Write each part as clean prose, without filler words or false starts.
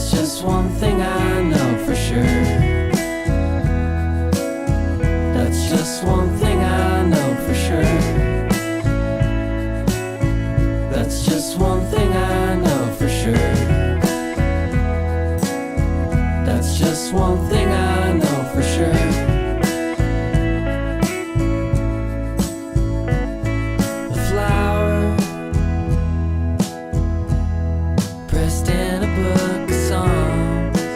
That's just one thing I know for sure. That's just one thing I know for sure. That's just one thing I know for sure. That's just one thing I know for sure. A flower pressed in a book of songs.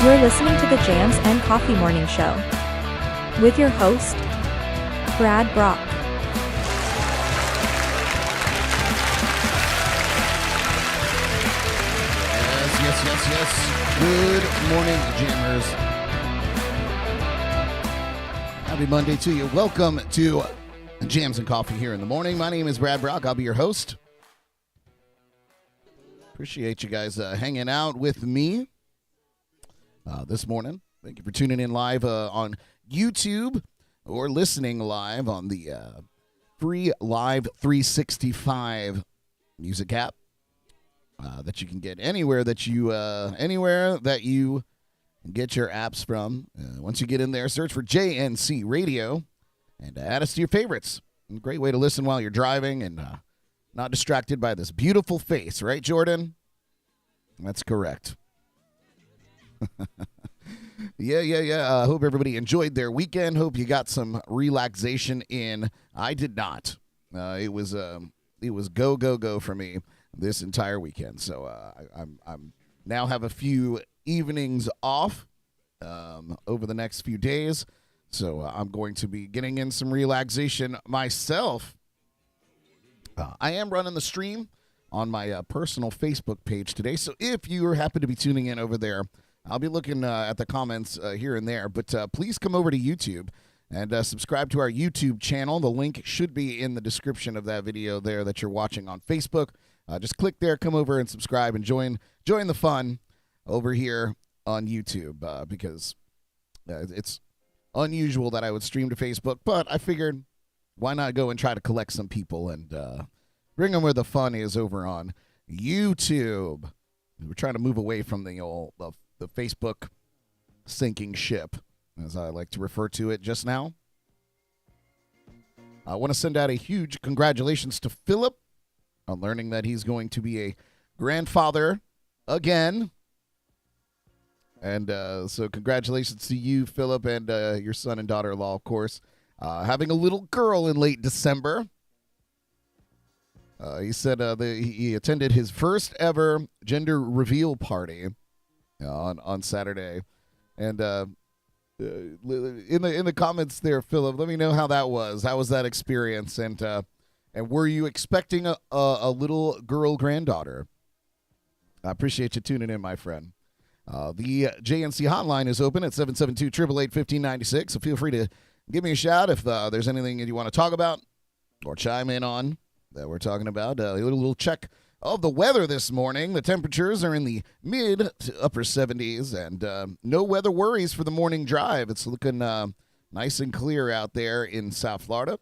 You're listening to the Jams and Coffee Morning Show with your host, Brad Brock. Yes. Good morning, Jammers. Happy Monday to you. Welcome to Jams and Coffee here in the morning. My name is Brad Brock. I'll be your host. Appreciate you guys hanging out with me this morning. Thank you for tuning in live on YouTube or listening live on the free LIVE365 music app that you can get anywhere that you get your apps from. Once you get in there, search for JNC Radio and add us to your favorites. A great way to listen while you're driving and not distracted by this beautiful face, right, Jordan? That's correct. Yeah. Hope everybody enjoyed their weekend. Hope you got some relaxation in. I did not. It was go for me this entire weekend. So I'm now have a few evenings off over the next few days. So I'm going to be getting in some relaxation myself. I am running the stream on my personal Facebook page today. So if you happen to be tuning in over there, I'll be looking at the comments here and there. But please come over to YouTube and subscribe to our YouTube channel. The link should be in the description of that video there that you're watching on Facebook. Just click there, come over and subscribe and join the fun over here on YouTube because it's unusual that I would stream to Facebook. But I figured why not go and try to collect some people and bring them where the fun is over on YouTube. We're trying to move away from the Facebook sinking ship, as I like to refer to it just now. I want to send out a huge congratulations to Philip on learning that he's going to be a grandfather again. And so congratulations to you, Philip, and your son and daughter-in-law, of course. Having a little girl in late December. He said he attended his first ever gender reveal party on Saturday. And in the comments there, Philip, let me know how that was. How was that experience? And were you expecting a little girl granddaughter? I appreciate you tuning in, my friend. The JNC hotline is open at 772-888-1596, so feel free to give me a shout if there's anything that you want to talk about or chime in on that we're talking about. A little check of the weather this morning. The temperatures are in the mid to upper 70s, and no weather worries for the morning drive. It's looking nice and clear out there in South Florida.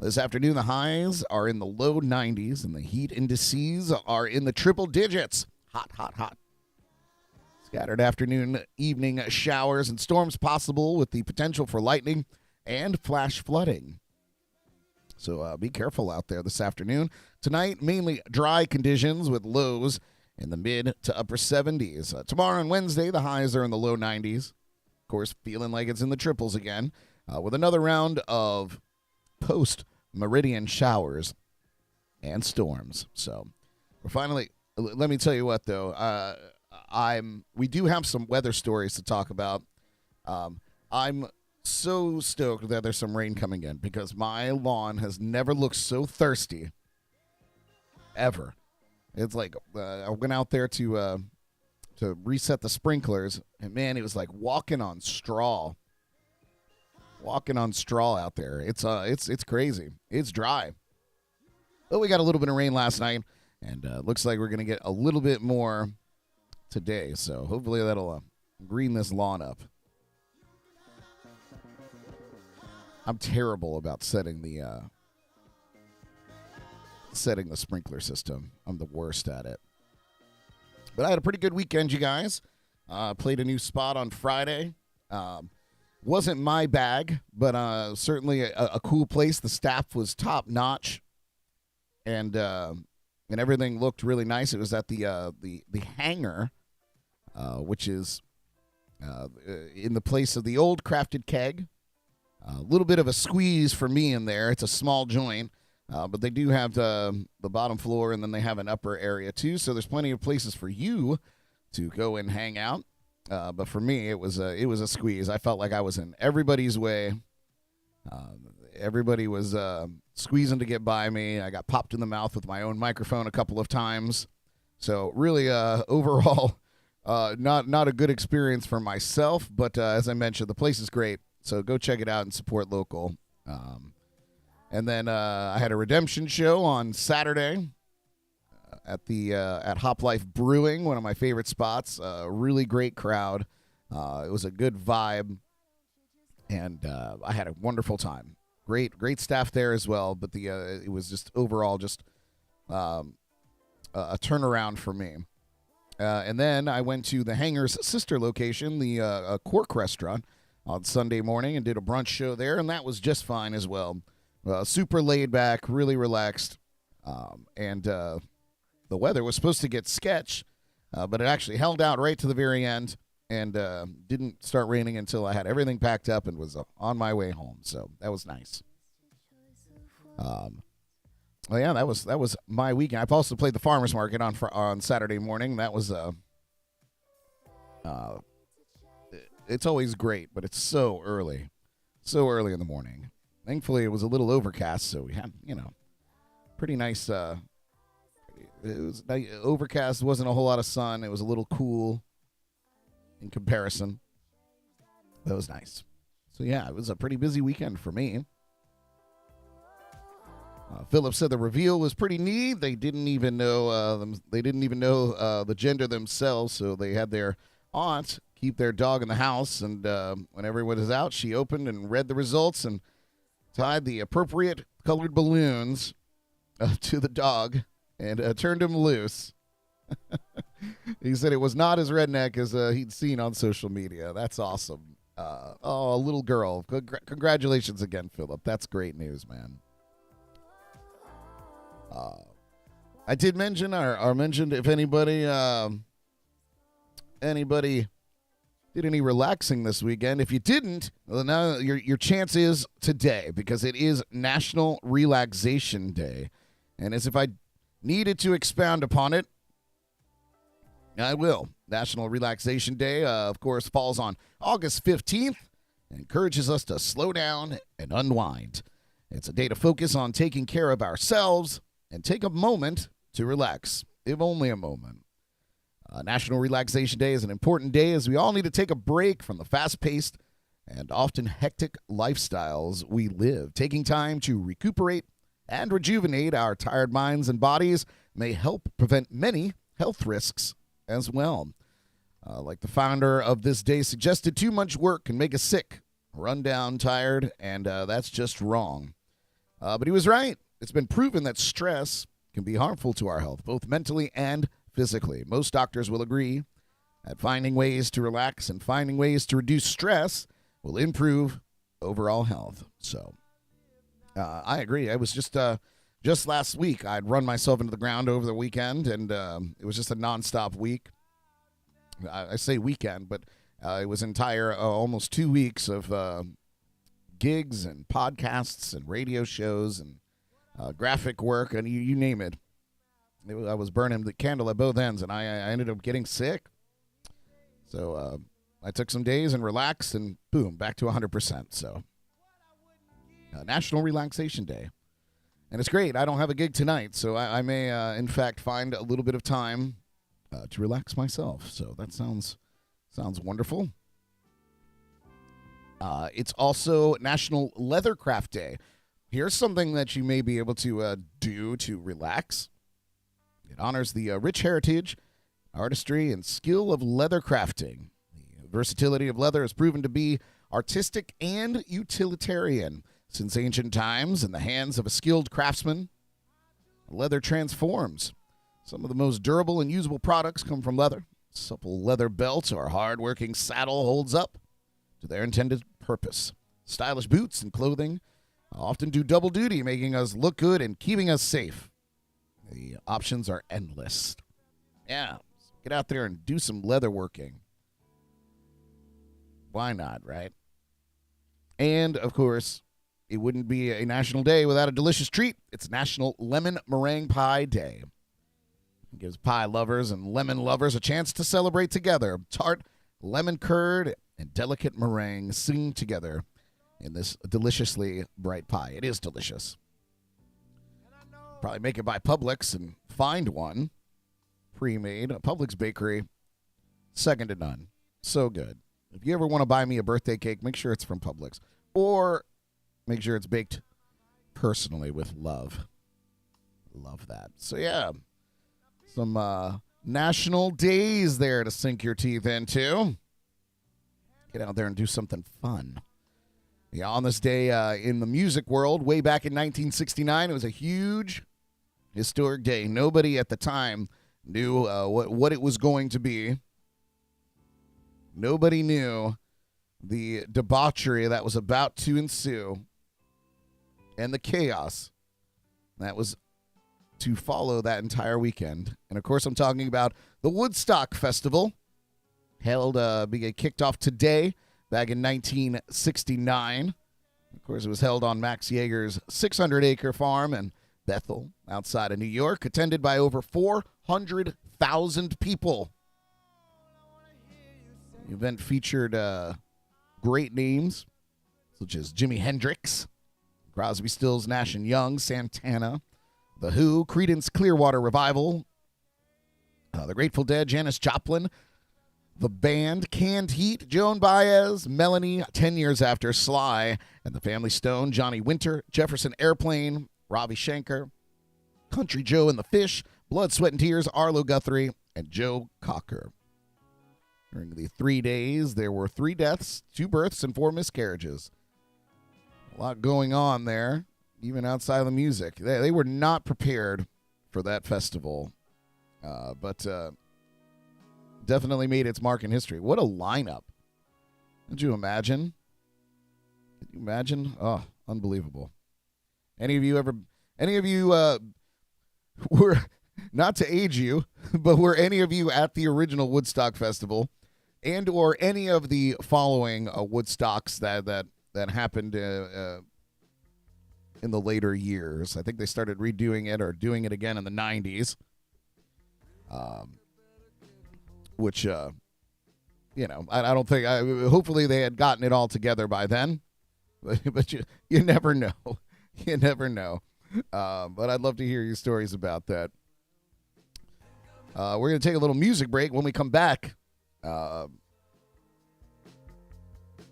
This afternoon, the highs are in the low 90s, and the heat indices are in the triple digits. Hot. Scattered afternoon, evening showers and storms possible with the potential for lightning and flash flooding. So be careful out there this afternoon. Tonight, mainly dry conditions with lows in the mid to upper 70s. Tomorrow and Wednesday, the highs are in the low 90s. Of course, feeling like it's in the triples again, with another round of post-meridian showers and storms. So we're finally, let me tell you what, though, we do have some weather stories to talk about. I'm so stoked that there's some rain coming in because my lawn has never looked so thirsty ever. It's like I went out there to reset the sprinklers, and man, it was like walking on straw out there. It's crazy. It's dry. But we got a little bit of rain last night, and looks like we're gonna get a little bit more today. So hopefully that'll green this lawn up. I'm terrible about setting the sprinkler system. I'm the worst at it. But I had a pretty good weekend, you guys. Played a new spot on Friday. Wasn't my bag, but certainly a cool place. The staff was top notch, and everything looked really nice. It was at the hangar, which is in the place of the old Crafted Keg. A little bit of a squeeze for me in there. It's a small joint, but they do have the bottom floor, and then they have an upper area too. So there's plenty of places for you to go and hang out. But for me, it was a squeeze. I felt like I was in everybody's way. Everybody was squeezing to get by me. I got popped in the mouth with my own microphone a couple of times. So really, overall, not a good experience for myself. But as I mentioned, the place is great. So go check it out and support local. And then I had a redemption show on Saturday at Hop Life Brewing, one of my favorite spots. Really great crowd. It was a good vibe, and I had a wonderful time. Great staff there as well. But it was just overall just a turnaround for me. And then I went to the Hangar's sister location, the Cork restaurant, on Sunday morning and did a brunch show there, and that was just fine as well. Super laid back, really relaxed, and the weather was supposed to get sketch, but it actually held out right to the very end and didn't start raining until I had everything packed up and was on my way home. So that was nice. Well, yeah, that was my weekend. I've also played the farmers market on Saturday morning. That was it's always great, but it's so early in the morning. Thankfully, it was a little overcast, so we had, pretty nice. It was overcast. Wasn't a whole lot of sun. It was a little cool in comparison. That was nice. So yeah, it was a pretty busy weekend for me. Philip said the reveal was pretty neat. They didn't even know the gender themselves, so they had their aunt keep their dog in the house, and when everyone was out, she opened and read the results and tied the appropriate colored balloons to the dog and turned him loose. He said it was not as redneck as he'd seen on social media. That's awesome. A little girl. Congratulations again, Philip. That's great news, man. I did mention, or mentioned if anybody did any relaxing this weekend. If you didn't, well, now your chance is today, because it is National Relaxation Day. And as if I needed to expound upon it, I will. National Relaxation Day, of course, falls on August 15th and encourages us to slow down and unwind. It's a day to focus on taking care of ourselves and take a moment to relax, if only a moment. National Relaxation Day is an important day, as we all need to take a break from the fast-paced and often hectic lifestyles we live. Taking time to recuperate and rejuvenate our tired minds and bodies may help prevent many health risks as well. Like the founder of this day suggested, too much work can make us sick, run down, tired, and that's just wrong. But he was right. It's been proven that stress can be harmful to our health, both mentally and physically. Most doctors will agree that finding ways to relax and finding ways to reduce stress will improve overall health. So I agree. I was just last week, I'd run myself into the ground over the weekend, and it was just a nonstop week. I say weekend, but it was entire almost 2 weeks of gigs and podcasts and radio shows and graphic work, and you name it. I was burning the candle at both ends, and I ended up getting sick. So I took some days and relaxed, and boom, back to 100%. So National Relaxation Day. And it's great. I don't have a gig tonight, so I may, in fact, find a little bit of time to relax myself. So that sounds wonderful. It's also National Leathercraft Day. Here's something that you may be able to do to relax. It honors the rich heritage, artistry, and skill of leather crafting. The versatility of leather has proven to be artistic and utilitarian. Since ancient times, in the hands of a skilled craftsman, leather transforms. Some of the most durable and usable products come from leather. Supple leather belt or hard-working saddle holds up to their intended purpose. Stylish boots and clothing often do double duty, making us look good and keeping us safe. The options are endless. Yeah, get out there and do some leather working. Why not, right? And, of course, it wouldn't be a national day without a delicious treat. It's National Lemon Meringue Pie Day. It gives pie lovers and lemon lovers a chance to celebrate together. Tart, lemon curd, and delicate meringue sing together in this deliciously bright pie. It is delicious. Probably make it by Publix and find one pre-made. Publix Bakery, second to none. So good. If you ever want to buy me a birthday cake, make sure it's from Publix. Or make sure it's baked personally with love. Love that. So, yeah, some national days there to sink your teeth into. Get out there and do something fun. Yeah, on this day in the music world, way back in 1969, it was a huge, historic day. Nobody at the time knew what it was going to be. Nobody knew the debauchery that was about to ensue and the chaos that was to follow that entire weekend. And, of course, I'm talking about the Woodstock Festival, kicked off today, back in 1969. Of course, it was held on Max Yeager's 600-acre farm in Bethel, outside of New York, attended by over 400,000 people. The event featured great names, such as Jimi Hendrix, Crosby, Stills, Nash & Young, Santana, The Who, Creedence Clearwater Revival, The Grateful Dead, Janis Joplin, The Band, Canned Heat, Joan Baez, Melanie, 10 Years After, Sly, and the Family Stone, Johnny Winter, Jefferson Airplane, Ravi Shankar, Country Joe and the Fish, Blood, Sweat and Tears, Arlo Guthrie, and Joe Cocker. During the 3 days, there were 3 deaths, 2 births, and 4 miscarriages. A lot going on there, even outside of the music. They were not prepared for that festival, but definitely made its mark in history. What a lineup. Could you imagine? Could you imagine? Oh, unbelievable. Any of you were, not to age you, but were any of you at the original Woodstock Festival and or any of the following Woodstocks that happened in the later years? I think they started redoing it or doing it again in the 90s. Which, I don't think, hopefully they had gotten it all together by then, but you never know. You never know. But I'd love to hear your stories about that. We're going to take a little music break. When we come back,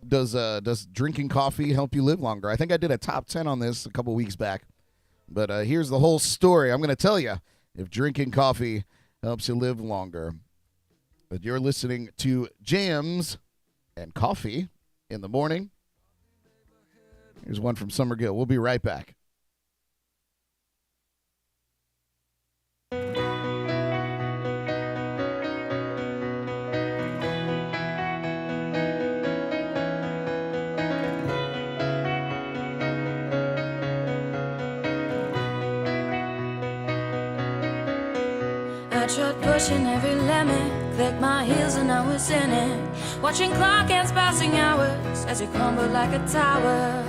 does drinking coffee help you live longer? I think I did a top 10 on this a couple weeks back, but here's the whole story. I'm going to tell you if drinking coffee helps you live longer. But you're listening to Jams and Coffee in the Morning. Here's one from Summergill. We'll be right back. I tried pushing every lemon, clicked my heels and I was in it. Watching clock hands passing hours as you crumble like a tower.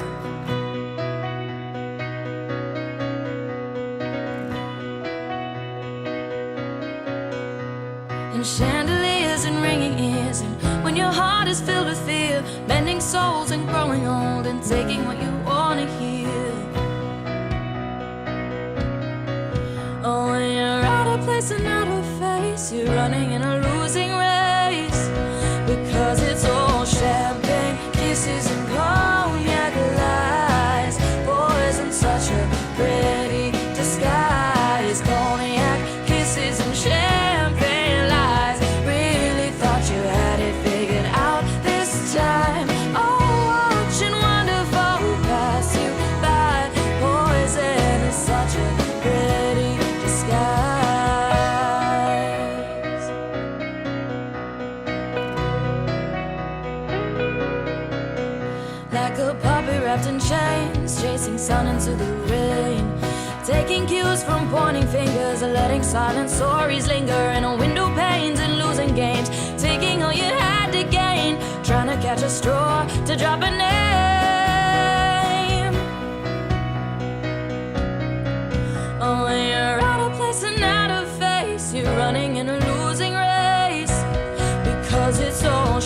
And chandeliers and ringing ears, and when your heart is filled with fear, bending souls and growing old and taking what you wanna hear. Oh, when you're out of place and out of face, you're running in a losing race, because it's all champagne, kisses and cognac lies. Poison, such a pretty disguise. Cognac, kisses and champagne lies. Really thought you had it figured out this time. Oh, watching wonderful pass you by. Poison is such a pretty disguise. Like a puppy wrapped in chains, chasing sun into the rain, taking cues from pointing fingers and letting silent stories linger in a window panes and losing games, taking all you had to gain, trying to catch a straw to drop a name. Oh, when you're out of place and out of face, you're running in a losing race, because it's all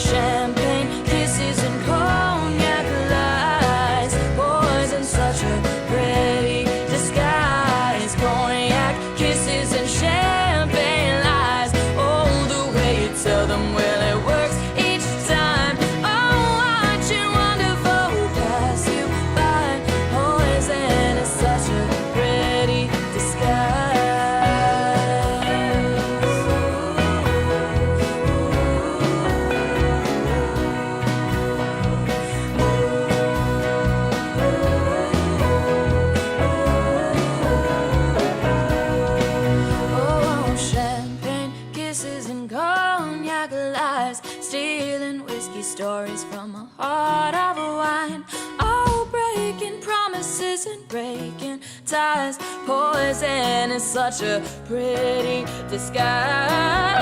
stealing whiskey stories from a heart of a wine. Oh, breaking promises and breaking ties. Poison is such a pretty disguise.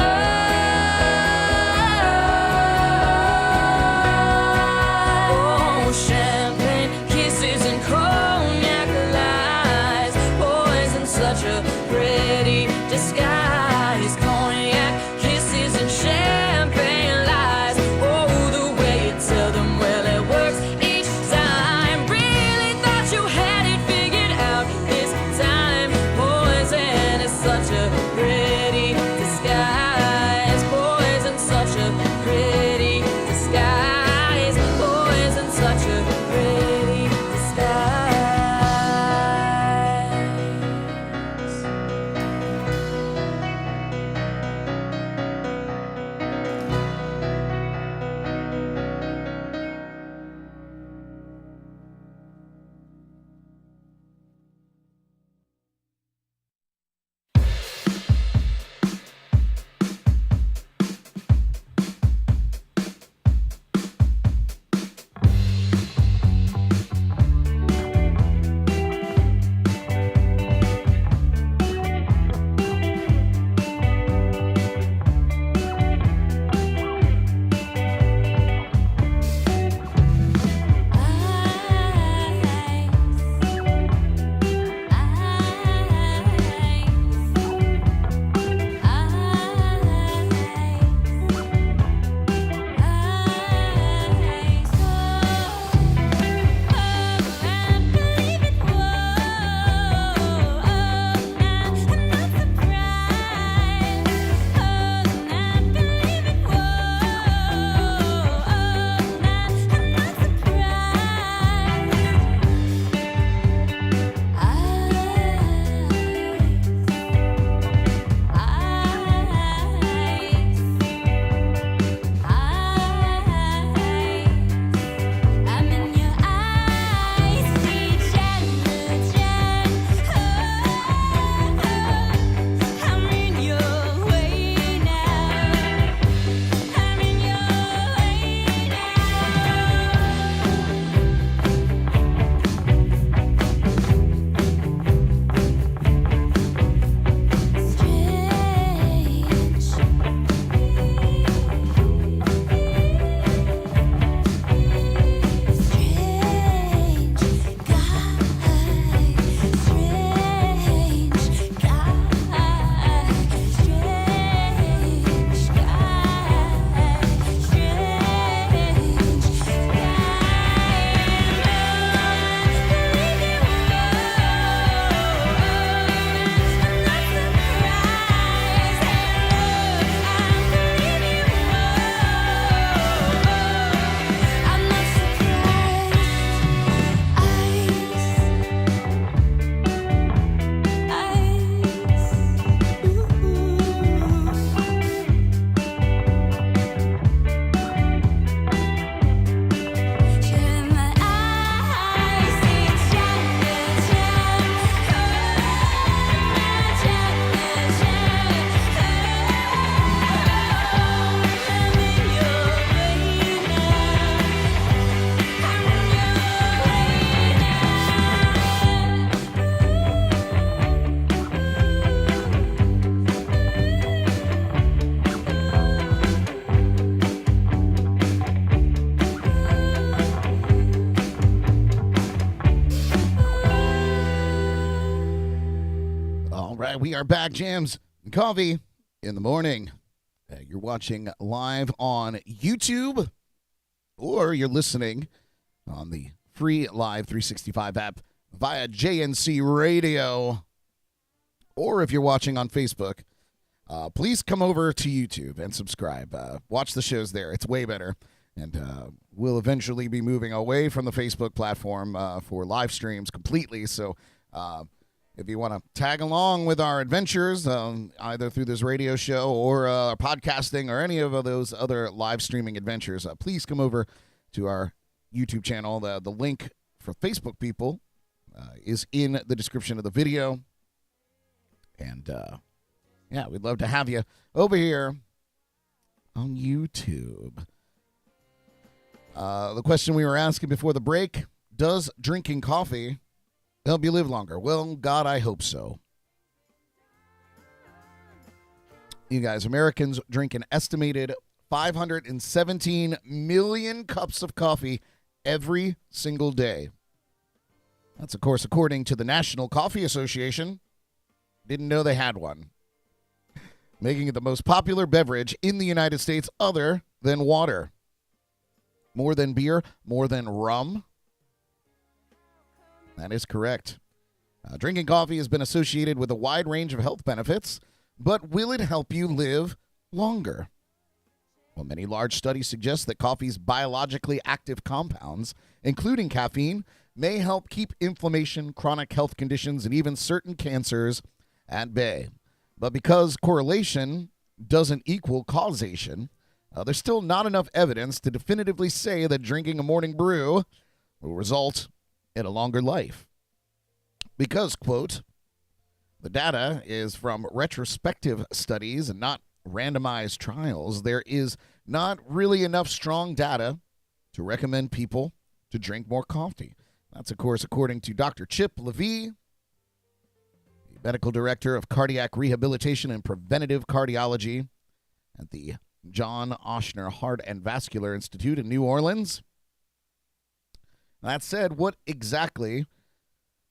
Oh, champagne kisses and cognac lies. Poison, such a pretty disguise. Cognac kisses and champagne lies. Oh, the way you tell them, well, it works each time. Really thought you had it figured out this time. Poison is such a pretty disguise. Poison, such a pretty disguise. Poison, such a pretty disguise. We are back, Jams and Coffee in the morning. You're watching live on YouTube, or you're listening on the free Live365 app via JNC Radio. Or if you're watching on Facebook, please come over to YouTube and subscribe. Watch the shows there. It's way better. And we'll eventually be moving away from the Facebook platform for live streams completely. So if you want to tag along with our adventures, either through this radio show or podcasting or any of those other live streaming adventures, please come over to our YouTube channel. The link for Facebook people is in the description of the video. And, yeah, we'd love to have you over here on YouTube. The question we were asking before the break, does drinking coffee help you live longer? Well, God, I hope so. You guys, Americans drink an estimated 517 million cups of coffee every single day. That's, of course, according to the National Coffee Association. Didn't know they had one. Making it the most popular beverage in the United States other than water. More than beer, more than rum. That is correct. Drinking coffee has been associated with a wide range of health benefits, but will it help you live longer? Well, many large studies suggest that coffee's biologically active compounds, including caffeine, may help keep inflammation, chronic health conditions, and even certain cancers at bay. But because correlation doesn't equal causation, there's still not enough evidence to definitively say that drinking a morning brew will result in a longer life. Because, quote, the data is from retrospective studies and not randomized trials, there is not really enough strong data to recommend people to drink more coffee. That's, of course, according to Dr. Chip Levy, the medical director of cardiac rehabilitation and preventative cardiology at the John Ochsner Heart and Vascular Institute in New Orleans. That said, what exactly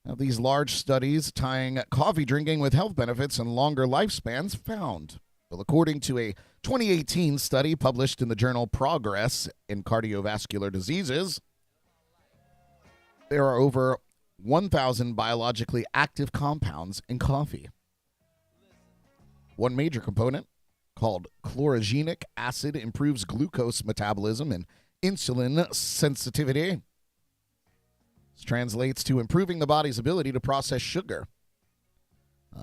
have these large studies tying coffee drinking with health benefits and longer lifespans found? Well, according to a 2018 study published in the journal Progress in Cardiovascular Diseases, there are over 1,000 biologically active compounds in coffee. One major component, called chlorogenic acid, improves glucose metabolism and insulin sensitivity. This translates to improving the body's ability to process sugar.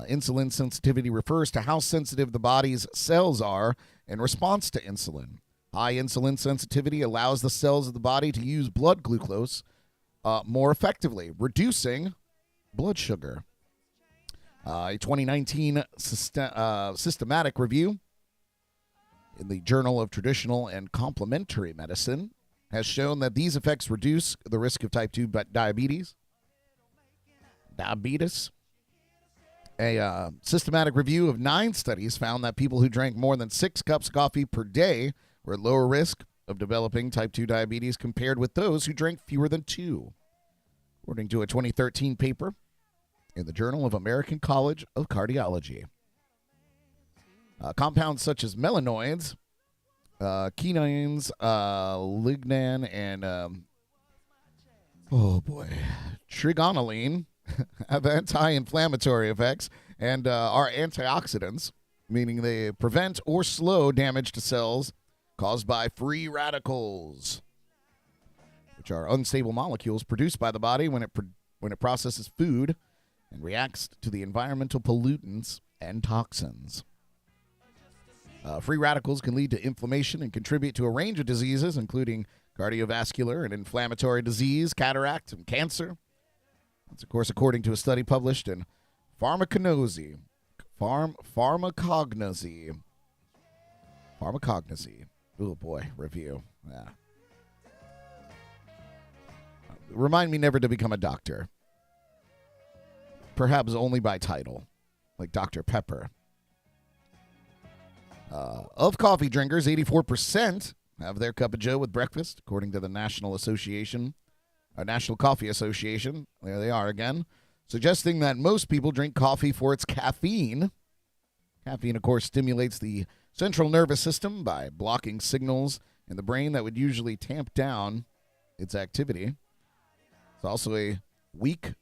Insulin sensitivity refers to how sensitive the body's cells are in response to insulin. High insulin sensitivity allows the cells of the body to use blood glucose more effectively, reducing blood sugar. A 2019 systematic review in the Journal of Traditional and Complementary Medicine has shown that these effects reduce the risk of type 2 diabetes. A systematic review of 9 studies found that people who drank more than 6 cups of coffee per day were at lower risk of developing type 2 diabetes compared with those who drank fewer than 2, according to a 2013 paper in the Journal of American College of Cardiology. Compounds such as melanoids, quinones, lignan, and trigonylene have anti-inflammatory effects and are antioxidants, meaning they prevent or slow damage to cells caused by free radicals, which are unstable molecules produced by the body when it processes food and reacts to the environmental pollutants and toxins. Free radicals can lead to inflammation and contribute to a range of diseases, including cardiovascular and inflammatory disease, cataract, and cancer. That's, of course, according to a study published in Pharmacognosy. Oh, boy, review. Yeah. Remind me never to become a doctor. Perhaps only by title, like Dr. Pepper. Of coffee drinkers, 84% have their cup of joe with breakfast, according to the National Coffee Association. There they are again, suggesting that most people drink coffee for its caffeine. Caffeine, of course, stimulates the central nervous system by blocking signals in the brain that would usually tamp down its activity. It's also a weak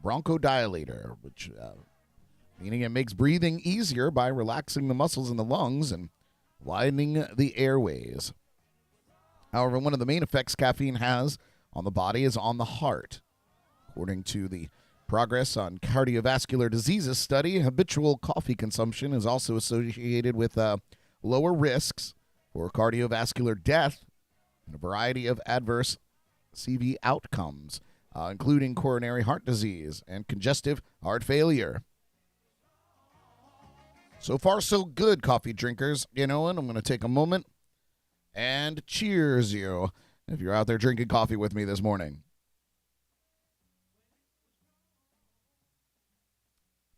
bronchodilator, which meaning it makes breathing easier by relaxing the muscles in the lungs and widening the airways. However, one of the main effects caffeine has on the body is on the heart. According to the Progress on Cardiovascular Diseases study, habitual coffee consumption is also associated with lower risks for cardiovascular death and a variety of adverse CV outcomes, including coronary heart disease and congestive heart failure. So far, so good, coffee drinkers. You know what? I'm going to take a moment and cheers you if you're out there drinking coffee with me this morning.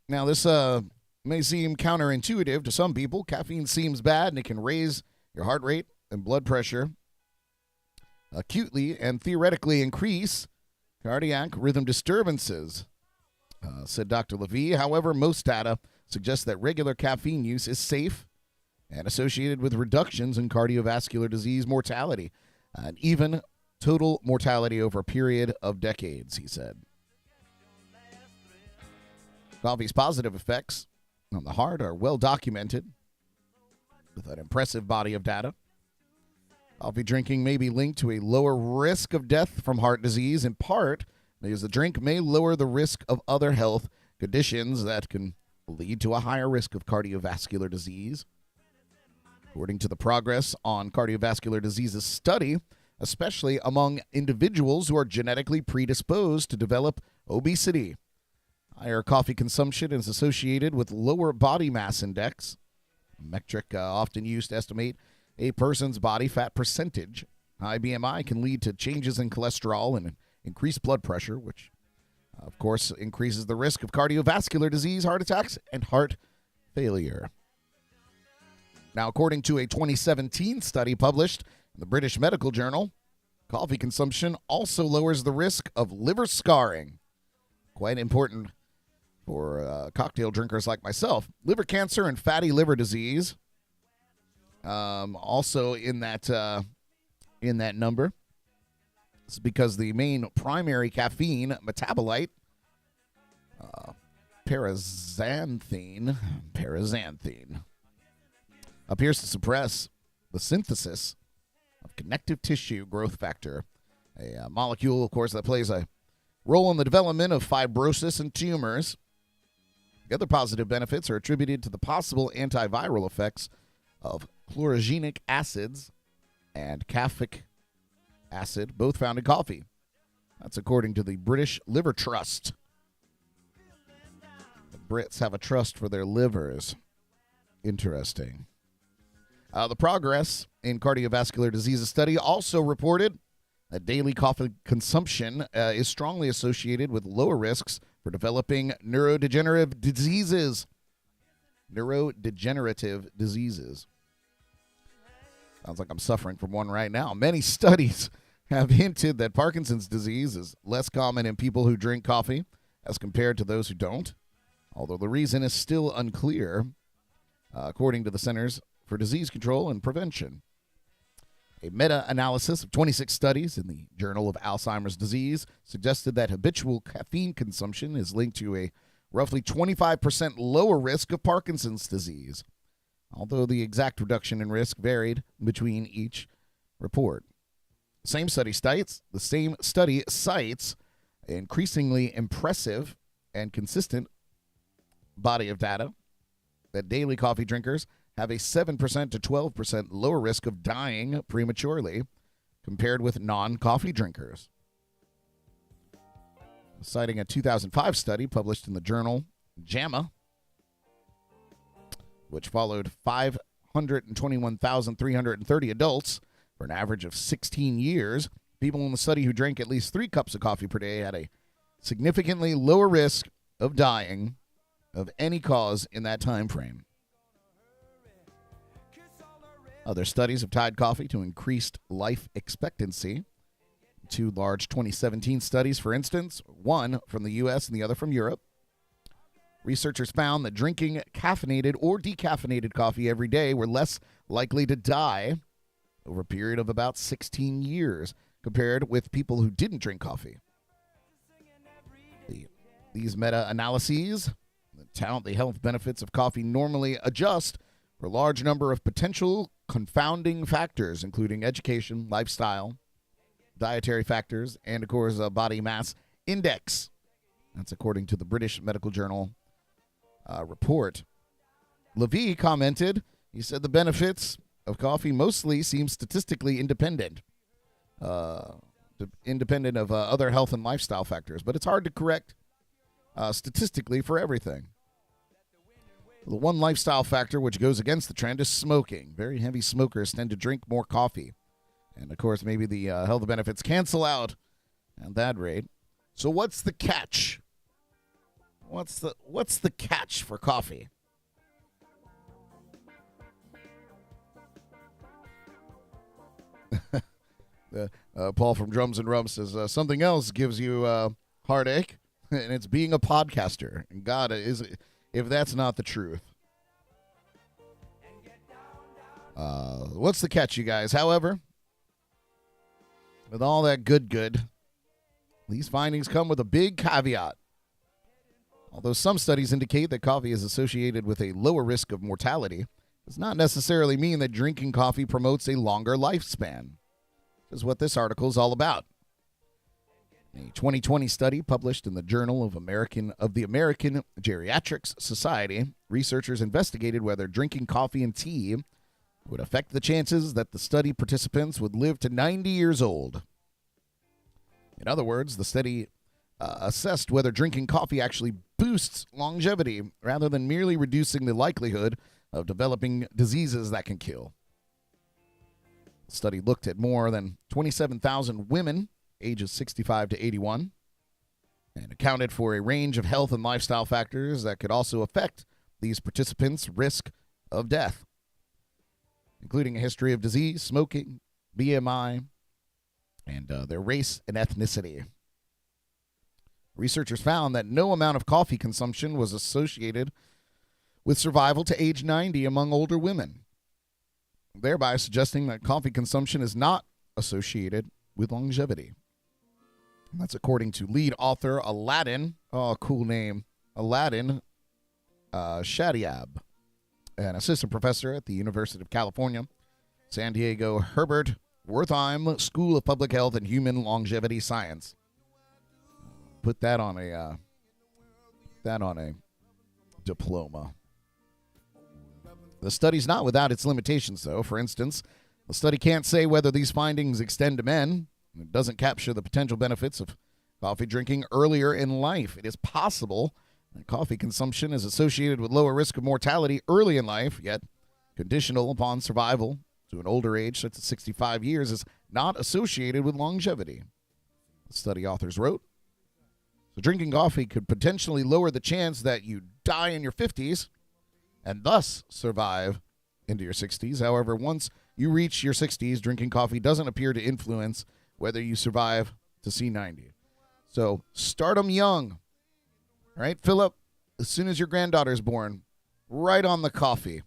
Now, this may seem counterintuitive to some people. Caffeine seems bad, and it can raise your heart rate and blood pressure acutely and theoretically increase cardiac rhythm disturbances, said Dr. Levy. However, most data suggests that regular caffeine use is safe and associated with reductions in cardiovascular disease mortality and even total mortality over a period of decades, he said. Coffee's positive effects on the heart are well documented with an impressive body of data. Coffee drinking may be linked to a lower risk of death from heart disease, in part because the drink may lower the risk of other health conditions that can lead to a higher risk of cardiovascular disease. According to the Progress on Cardiovascular Diseases study, especially among individuals who are genetically predisposed to develop obesity, higher coffee consumption is associated with lower body mass index, a metric often used to estimate a person's body fat percentage. High BMI can lead to changes in cholesterol and increased blood pressure, which, of course, increases the risk of cardiovascular disease, heart attacks, and heart failure. Now, according to a 2017 study published in the British Medical Journal, coffee consumption also lowers the risk of liver scarring. Quite important for cocktail drinkers like myself. Liver cancer and fatty liver disease, also in that number. It's because the main primary caffeine metabolite, paraxanthine, appears to suppress the synthesis of connective tissue growth factor, a molecule, of course, that plays a role in the development of fibrosis and tumors. The other positive benefits are attributed to the possible antiviral effects of chlorogenic acids and caffeic acid, both found in coffee. That's according to the British Liver Trust. The Brits have a trust for their livers. Interesting. The Progress in Cardiovascular Diseases study also reported that daily coffee consumption is strongly associated with lower risks for developing neurodegenerative diseases. Sounds like I'm suffering from one right now. Many studies have hinted that Parkinson's disease is less common in people who drink coffee as compared to those who don't, although the reason is still unclear, according to the Centers for Disease Control and Prevention. A meta-analysis of 26 studies in the Journal of Alzheimer's Disease suggested that habitual caffeine consumption is linked to a roughly 25% lower risk of Parkinson's disease, although the exact reduction in risk varied between each report. The same study cites an increasingly impressive and consistent body of data that daily coffee drinkers have a 7% to 12% lower risk of dying prematurely compared with non-coffee drinkers. Citing a 2005 study published in the journal JAMA, which followed 521,330 adults for an average of 16 years, people in the study who drank at least 3 cups of coffee per day had a significantly lower risk of dying of any cause in that time frame. Other studies have tied coffee to increased life expectancy. 2 large 2017 studies, for instance, one from the U.S. and the other from Europe. Researchers found that drinking caffeinated or decaffeinated coffee every day were less likely to die over a period of about 16 years compared with people who didn't drink coffee. These meta-analyses tout the health benefits of coffee normally adjust for a large number of potential confounding factors, including education, lifestyle, dietary factors, and, of course, a body mass index. That's according to the British Medical Journal report. Levy commented, he said the benefits of coffee mostly seem statistically independent of other health and lifestyle factors, but it's hard to correct statistically for everything. The one lifestyle factor which goes against the trend is smoking. Very heavy smokers tend to drink more coffee. And, of course, maybe the health benefits cancel out at that rate. So what's the catch? What's the catch for coffee? Paul from Drums and Rums says something else gives you heartache, and it's being a podcaster. And God, if that's not the truth. What's the catch, you guys? However, with all that good, these findings come with a big caveat. Although some studies indicate that coffee is associated with a lower risk of mortality, it does not necessarily mean that drinking coffee promotes a longer lifespan. This is what this article is all about. A 2020 study published in the Journal of the American Geriatrics Society, researchers investigated whether drinking coffee and tea would affect the chances that the study participants would live to 90 years old. In other words, the study assessed whether drinking coffee actually boosts longevity rather than merely reducing the likelihood of developing diseases that can kill. The study looked at more than 27,000 women ages 65 to 81 and accounted for a range of health and lifestyle factors that could also affect these participants' risk of death, including a history of disease, smoking, BMI, and their race and ethnicity. Researchers found that no amount of coffee consumption was associated with survival to age 90 among older women, thereby suggesting that coffee consumption is not associated with longevity. And that's according to lead author Aladdin, cool name, Aladdin Shadiab, an assistant professor at the University of California, San Diego Herbert Wertheim School of Public Health and Human Longevity Science. Put that on a diploma. The study's not without its limitations, though. For instance, the study can't say whether these findings extend to men. It doesn't capture the potential benefits of coffee drinking earlier in life. It is possible that coffee consumption is associated with lower risk of mortality early in life, yet conditional upon survival to an older age, such as 65 years, is not associated with longevity. The study authors wrote, so drinking coffee could potentially lower the chance that you die in your 50s and thus survive into your 60s. However, once you reach your 60s, drinking coffee doesn't appear to influence whether you survive to see 90. So start them young. All right, Philip, as soon as your granddaughter's born, right on the coffee.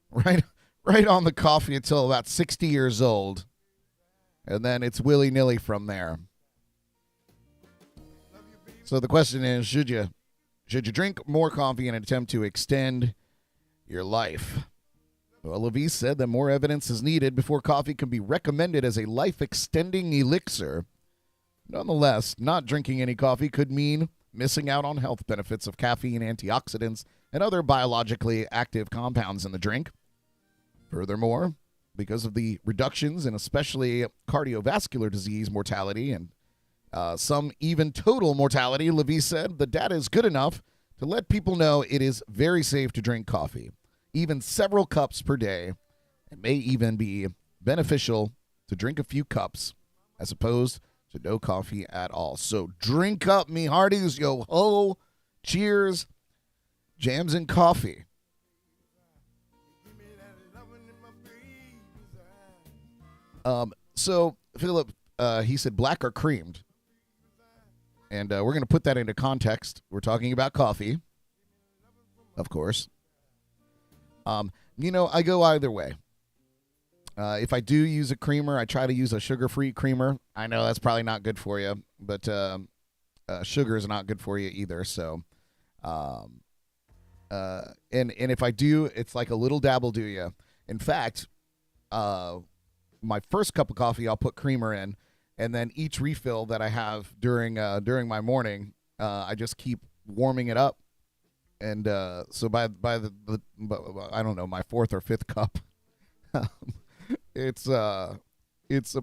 Right on the coffee until about 60 years old. And then it's willy-nilly from there. So the question is, should you drink more coffee in an attempt to extend your life? Well, Levy said that more evidence is needed before coffee can be recommended as a life-extending elixir. Nonetheless, not drinking any coffee could mean missing out on health benefits of caffeine, antioxidants, and other biologically active compounds in the drink. Furthermore, because of the reductions in especially cardiovascular disease mortality and some even total mortality, Levy said, the data is good enough to let people know it is very safe to drink coffee, even several cups per day. It may even be beneficial to drink a few cups as opposed to no coffee at all. So drink up, me hearties, yo ho, cheers, jams and coffee. So Philip, he said black or creamed. And we're going to put that into context. We're talking about coffee, of course. I go either way. If I do use a creamer, I try to use a sugar-free creamer. I know that's probably not good for you, but sugar is not good for you either. So, and if I do, it's like a little dab will do you. In fact, my first cup of coffee, I'll put creamer in. And then each refill that I have during my morning, I just keep warming it up, and so by the I don't know, my fourth or fifth cup, it's a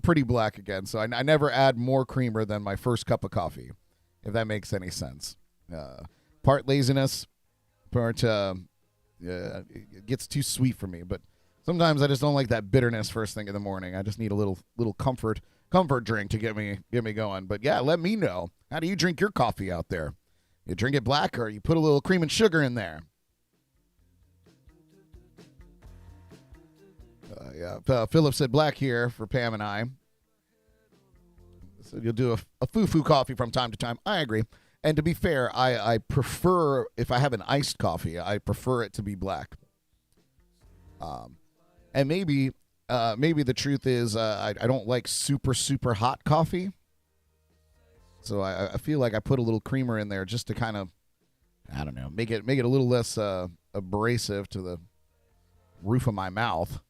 pretty black again. So I never add more creamer than my first cup of coffee, if that makes any sense. Part laziness, part it gets too sweet for me. But sometimes I just don't like that bitterness first thing in the morning. I just need a little comfort drink to get me going. But yeah, let me know. How do you drink your coffee out there? You drink it black, or you put a little cream and sugar in there? Philip said black here for Pam and I. So you'll do a foo-foo coffee from time to time. I agree. And to be fair, I prefer, if I have an iced coffee, I prefer it to be black. And maybe the truth is I don't like super, super hot coffee. So I feel like I put a little creamer in there just to kind of, I don't know, make it a little less abrasive to the roof of my mouth.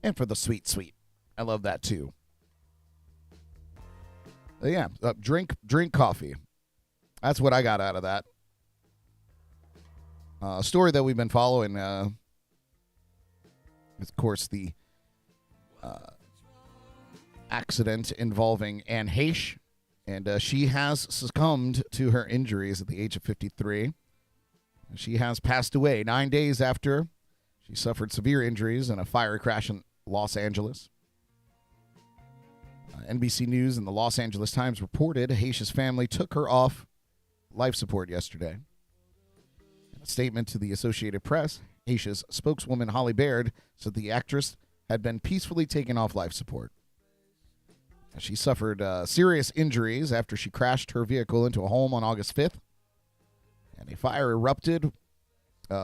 And for the sweet. I love that too. Yeah, drink coffee. That's what I got out of that. A story that we've been following, of course, the accident involving Anne Heche, and she has succumbed to her injuries at the age of 53. She has passed away 9 days after she suffered severe injuries in a fiery crash in Los Angeles. NBC News and the Los Angeles Times reported Heche's family took her off life support yesterday. In a statement to the Associated Press, Heche's spokeswoman Holly Baird said the actress had been peacefully taken off life support. She suffered serious injuries after she crashed her vehicle into a home on August 5th, and a fire erupted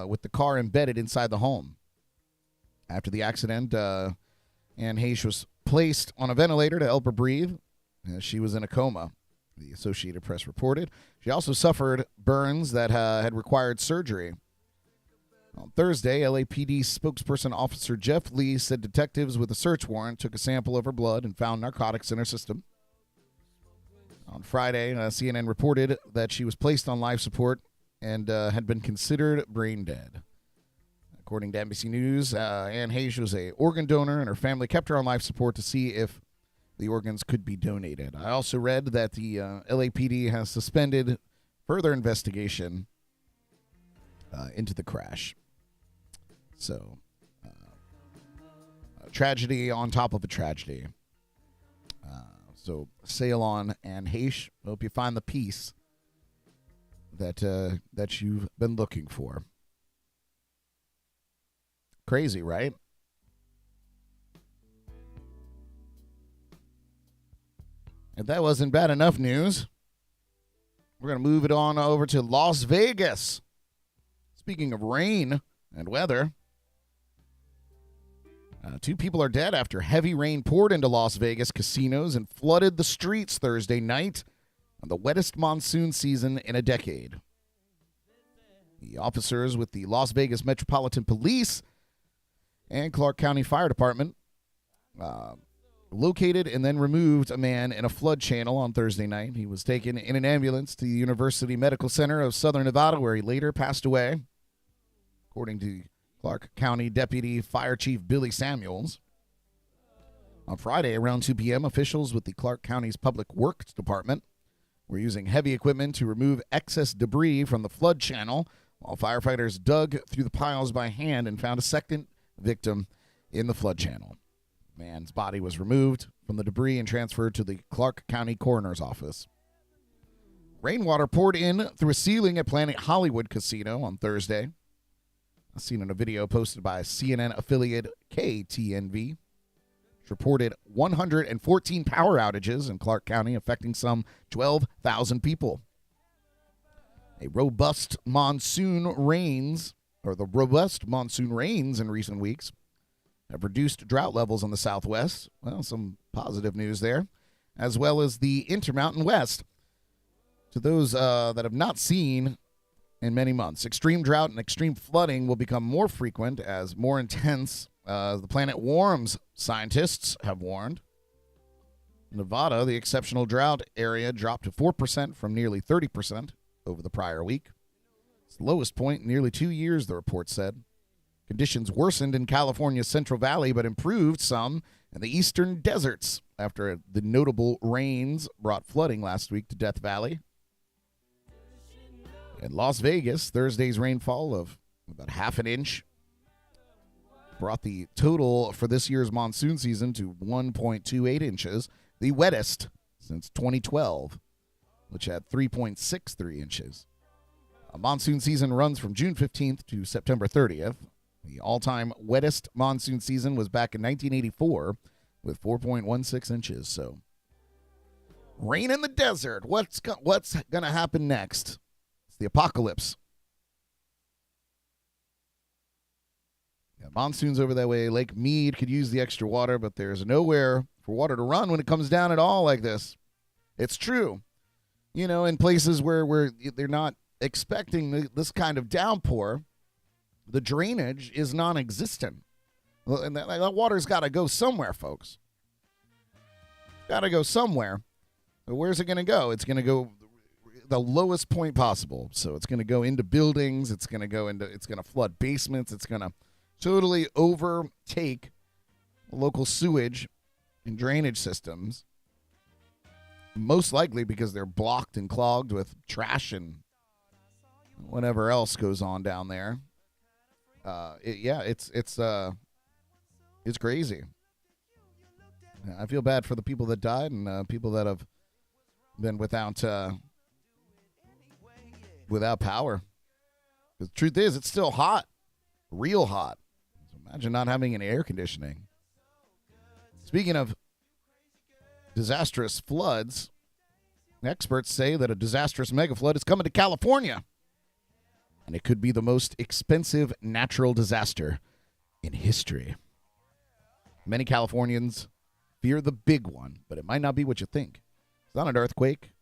with the car embedded inside the home. After the accident, Anne Heche was placed on a ventilator to help her breathe. She was in a coma, the Associated Press reported. She also suffered burns that had required surgery. On Thursday, LAPD spokesperson Officer Jeff Lee said detectives with a search warrant took a sample of her blood and found narcotics in her system. On Friday, CNN reported that she was placed on life support and had been considered brain dead. According to NBC News, Anne Heche was an organ donor, and her family kept her on life support to see if the organs could be donated. I also read that the LAPD has suspended further investigation into the crash. So, a tragedy on top of a tragedy. So, sail on, Anne Heche. Hope you find the peace that you've been looking for. Crazy, right? If that wasn't bad enough news, we're going to move it on over to Las Vegas. Speaking of rain and weather, 2 people are dead after heavy rain poured into Las Vegas casinos and flooded the streets Thursday night on the wettest monsoon season in a decade. The officers with the Las Vegas Metropolitan Police and Clark County Fire Department located and then removed a man in a flood channel on Thursday night. He was taken in an ambulance to the University Medical Center of Southern Nevada, where he later passed away, according to Clark County Deputy Fire Chief Billy Samuels. On Friday, around 2 p.m., officials with the Clark County's Public Works Department were using heavy equipment to remove excess debris from the flood channel, while firefighters dug through the piles by hand and found a second victim in the flood channel. The man's body was removed from the debris and transferred to the Clark County Coroner's Office. Rainwater poured in through a ceiling at Planet Hollywood Casino on Thursday. As seen in a video posted by CNN affiliate KTNV, which reported 114 power outages in Clark County, affecting some 12,000 people. The robust monsoon rains in recent weeks have reduced drought levels on the Southwest. Well, some positive news there, as well as the Intermountain West. To those that have not seen in many months, extreme drought and extreme flooding will become more frequent as more intense the planet warms, scientists have warned. In Nevada, the exceptional drought area dropped to 4% from nearly 30% over the prior week. It's the lowest point in nearly 2 years, the report said. Conditions worsened in California's Central Valley, but improved some in the eastern deserts after the notable rains brought flooding last week to Death Valley. In Las Vegas, Thursday's rainfall of about half an inch brought the total for this year's monsoon season to 1.28 inches, the wettest since 2012, which had 3.63 inches. A monsoon season runs from June 15th to September 30th. The all-time wettest monsoon season was back in 1984 with 4.16 inches. So, rain in the desert. What's going to happen next? It's the apocalypse. Yeah, monsoons over that way. Lake Mead could use the extra water, but there's nowhere for water to run when it comes down at all like this. It's true. You know, in places where they're not expecting this kind of downpour, the drainage is non-existent. And that water's got to go somewhere, folks. Got to go somewhere. But where's it going to go? It's going to go the lowest point possible. So it's going to go into buildings. It's going to flood basements. It's going to totally overtake local sewage and drainage systems. Most likely because they're blocked and clogged with trash and whatever else goes on down there. It's crazy. I feel bad for the people that died and people that have been without power. The truth is, it's still hot, real hot. So imagine not having any air conditioning. Speaking of disastrous floods, experts say that a disastrous mega flood is coming to California. And it could be the most expensive natural disaster in history. Many Californians fear the big one, but it might not be what you think. It's not an earthquake,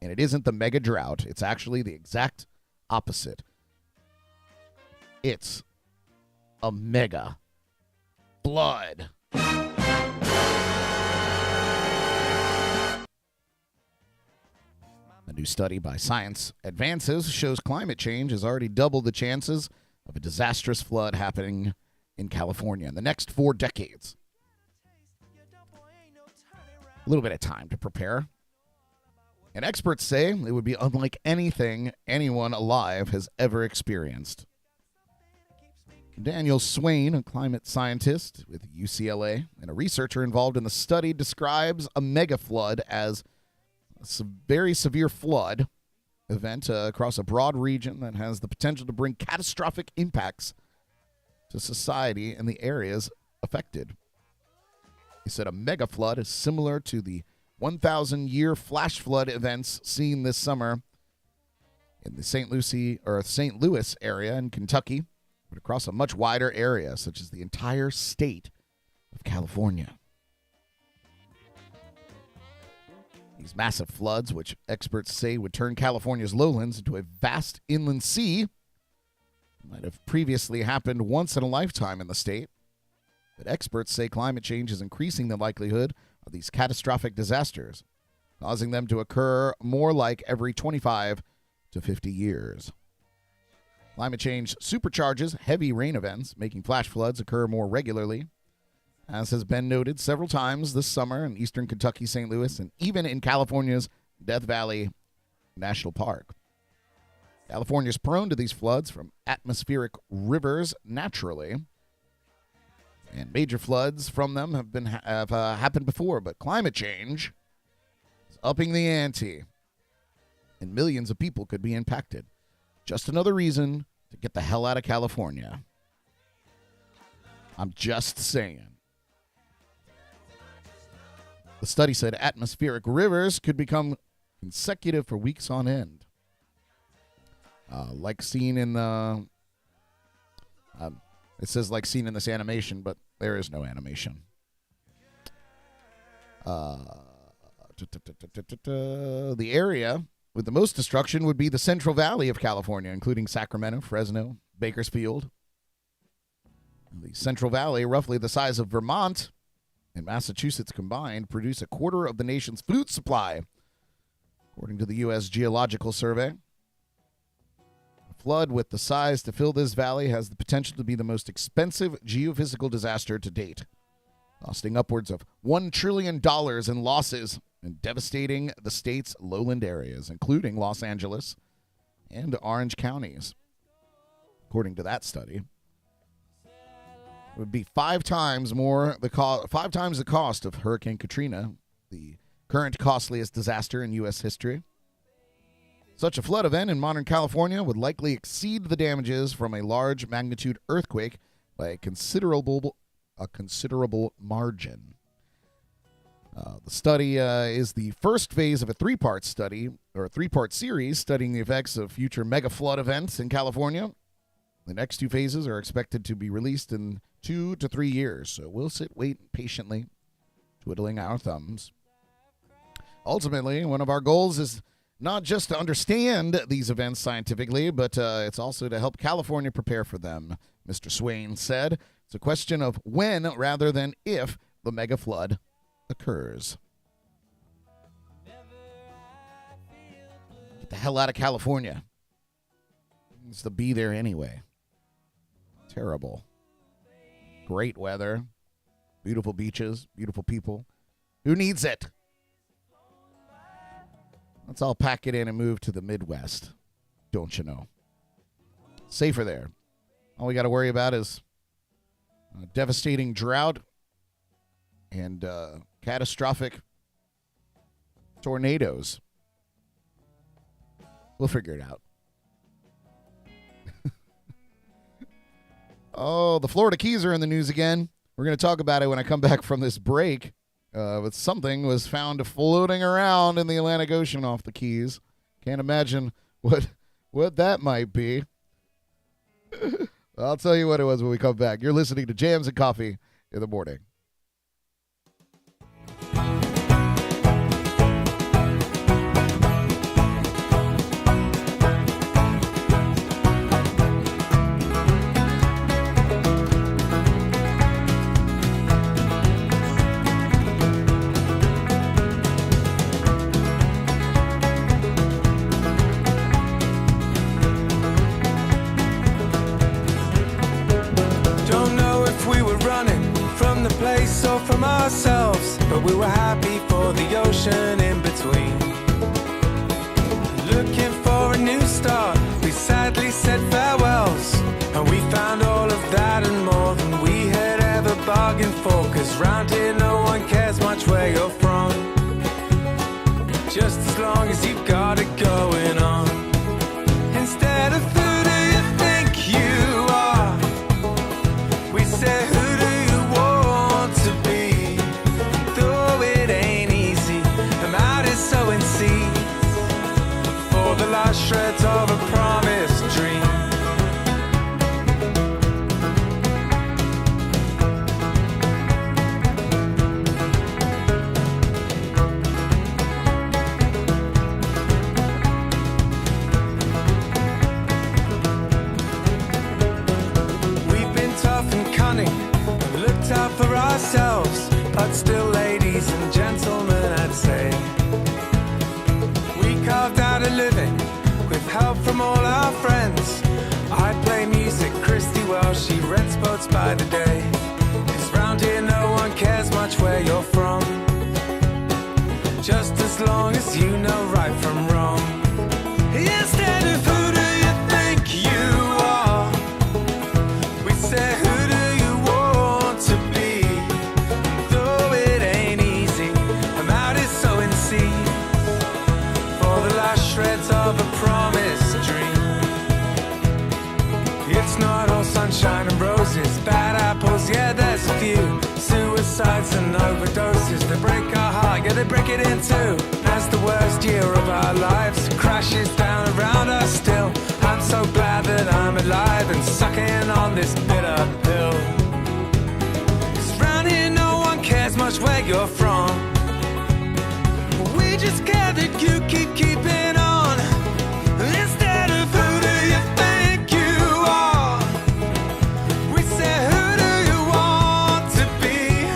and it isn't the mega drought. It's actually the exact opposite. It's a mega flood. A new study by Science Advances shows climate change has already doubled the chances of a disastrous flood happening in California in the next 4 decades. A little bit of time to prepare. And experts say it would be unlike anything anyone alive has ever experienced. Daniel Swain, a climate scientist with UCLA and a researcher involved in the study, describes a mega flood as a very severe flood event across a broad region that has the potential to bring catastrophic impacts to society and the areas affected. He said a mega flood is similar to the 1,000-year flash flood events seen this summer in the St. Louis area in Kentucky, but across a much wider area, such as the entire state of California. These massive floods, which experts say would turn California's lowlands into a vast inland sea, might have previously happened once in a lifetime in the state. But experts say climate change is increasing the likelihood of these catastrophic disasters, causing them to occur more like every 25 to 50 years. Climate change supercharges heavy rain events, making flash floods occur more regularly, as has been noted several times this summer in eastern Kentucky, St. Louis, and even in California's Death Valley National Park. California is prone to these floods from atmospheric rivers naturally, and major floods from them have happened before, but climate change is upping the ante, and millions of people could be impacted. Just another reason to get the hell out of California. I'm just saying. The study said atmospheric rivers could become consecutive for weeks on end. Like seen in the... it says like seen in this animation, but there is no animation. The area with the most destruction would be the Central Valley of California, including Sacramento, Fresno, Bakersfield. The Central Valley, roughly the size of Vermont and Massachusetts combined, produce a quarter of the nation's food supply, according to the U.S. Geological Survey. A flood with the size to fill this valley has the potential to be the most expensive geophysical disaster to date, costing upwards of $1 trillion in losses and devastating the state's lowland areas, including Los Angeles and Orange counties. According to that study, it would be 5 times the cost of Hurricane Katrina, the current costliest disaster in U.S. history. Such a flood event in modern California would likely exceed the damages from a large magnitude earthquake by a considerable margin. The study is the first phase of a 3-part study, or a 3-part series, studying the effects of future mega flood events in California. The next 2 phases are expected to be released in 2 to 3 years, so we'll wait patiently, twiddling our thumbs. Ultimately, one of our goals is not just to understand these events scientifically, but it's also to help California prepare for them, Mr. Swain said. It's a question of when rather than if the mega flood occurs. Get the hell out of California. It's to be there anyway. Terrible. Great weather. Beautiful beaches. Beautiful people. Who needs it? Let's all pack it in and move to the Midwest. Don't you know? Safer there. All we got to worry about is a devastating drought and catastrophic tornadoes. We'll figure it out. Oh, the Florida Keys are in the news again. We're going to talk about it when I come back from this break. But something was found floating around in the Atlantic Ocean off the Keys. Can't imagine what that might be. I'll tell you what it was when we come back. You're listening to Jams and Coffee in the Morning. Or from ourselves, but we were happy for the ocean in between. Looking for a new start, we sadly said farewells, and we found all of that and more than we had ever bargained for. Cause round here no one cares much where you're from, just as long as you've got it going on. Instead of who do you think you are, we say who do you want to be. Though it ain't easy, I'm out here sowing seeds for the last shreds of a promised dream. Out for ourselves, but still ladies and gentlemen, I'd say we carved out a living with help from all our friends. I play music, Christy, well, she rents boats by the day. Cause round here no one cares much where you're from, just as long as you know right from wrong. Instead of who do you think you are, we say who of a promised dream. It's not all sunshine and roses, bad apples, yeah, there's a few. Suicides and overdoses, they break our heart, yeah, they break it in two. As the worst year of our lives crashes down around us still, I'm so glad that I'm alive and sucking on this bitter pill. 'Cause round here no one cares much where you're from, we just care that you keep keeping on. Instead of who do you think you are, we say who do you want to be.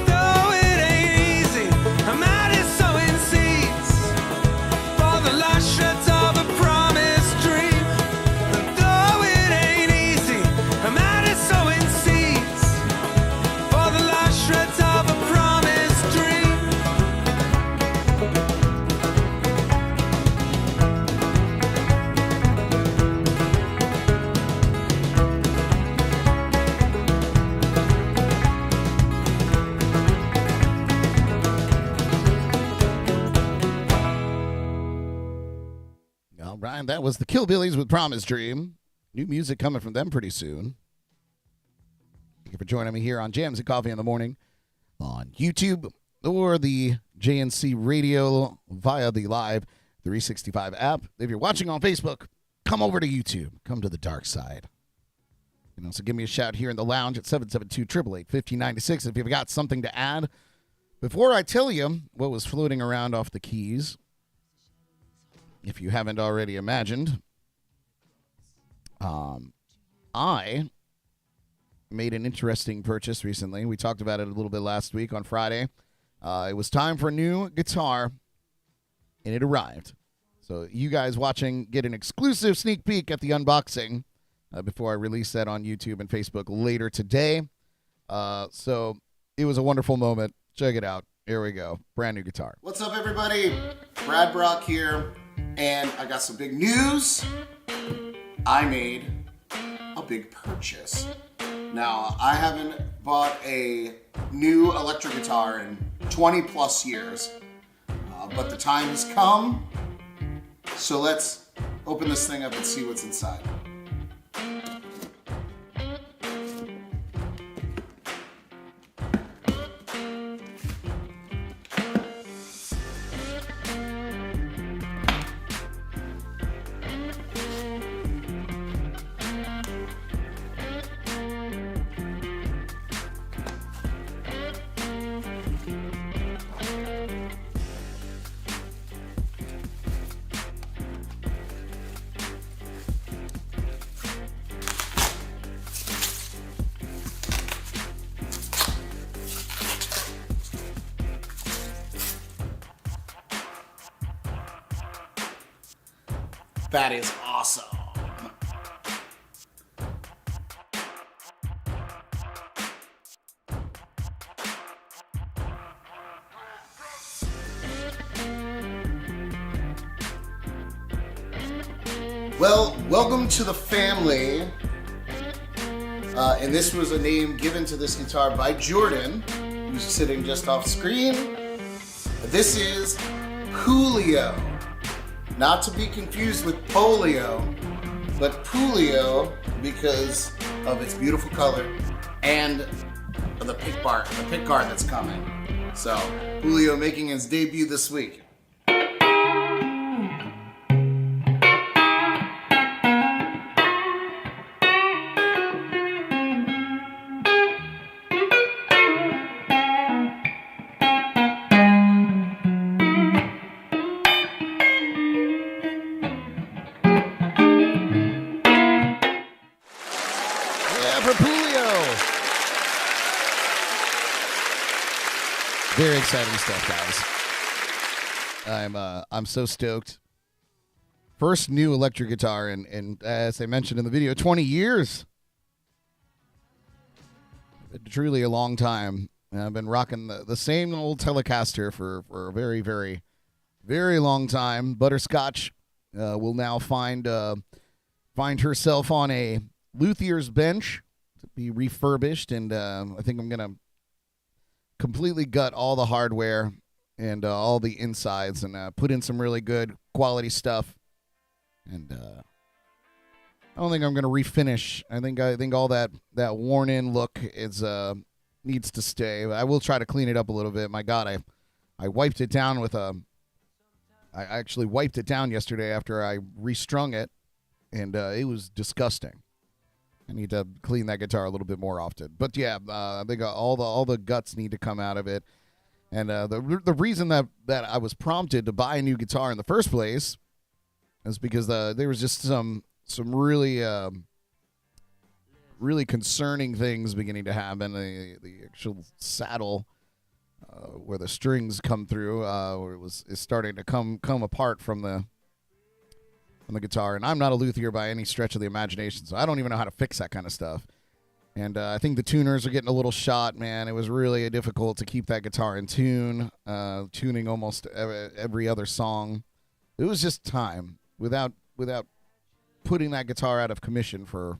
Though it ain't easy, I'm out here sowing seeds for the last shreds of a promised dream. And though it ain't easy, I'm out here sowing seeds for the last shreds of a promised dream. And that was the Killbillies with Promise Dream. New music coming from them pretty soon. Thank you for joining me here on Jams and Coffee in the Morning on YouTube or the JNC Radio via the Live365 app. If you're watching on Facebook, come over to YouTube. Come to the dark side. So give me a shout here in the lounge at 772-888-1596 if you've got something to add. Before I tell you what was floating around off the keys, if you haven't already imagined, I made an interesting purchase recently. We talked about it a little bit last week on Friday. It was time for a new guitar, and it arrived. So you guys watching get an exclusive sneak peek at the unboxing before I release that on YouTube and Facebook later today. So it was a wonderful moment. Check it out. Here we go. Brand new guitar. What's up, everybody? Brad Brock here, and I got some big news. I made a big purchase. Now, I haven't bought a new electric guitar in 20 plus years, but the time has come. So let's open this thing up and see what's inside. That is awesome. Well, welcome to the family. And this was a name given to this guitar by Jordan, who's sitting just off screen. This is Julio. Not to be confused with polio, but Pulio because of its beautiful color and the pick guard that's coming. So, Julio making his debut this week. Very exciting stuff, guys. I'm so stoked. First new electric guitar in as I mentioned in the video, 20 years. Truly a long time. I've been rocking the same old Telecaster for a very, very, very long time. Butterscotch will now find herself on a luthier's bench to be refurbished, and I think I'm gonna completely gut all the hardware and all the insides and put in some really good quality stuff. And I don't think I'm going to refinish. I think all that worn in look is needs to stay. I will try to clean it up a little bit. My God, I wiped it down with I actually wiped it down yesterday after I restrung it, and it was disgusting. I need to clean that guitar a little bit more often. But yeah, I think all the guts need to come out of it. And the reason that I was prompted to buy a new guitar in the first place is because there was just some really really concerning things beginning to happen. The actual saddle where the strings come through is starting to come apart from the guitar, and I'm not a luthier by any stretch of the imagination, so I don't even know how to fix that kind of stuff. And I think the tuners are getting a little shot, man. It was really difficult to keep that guitar in tune, tuning almost every other song. It was just time without putting that guitar out of commission for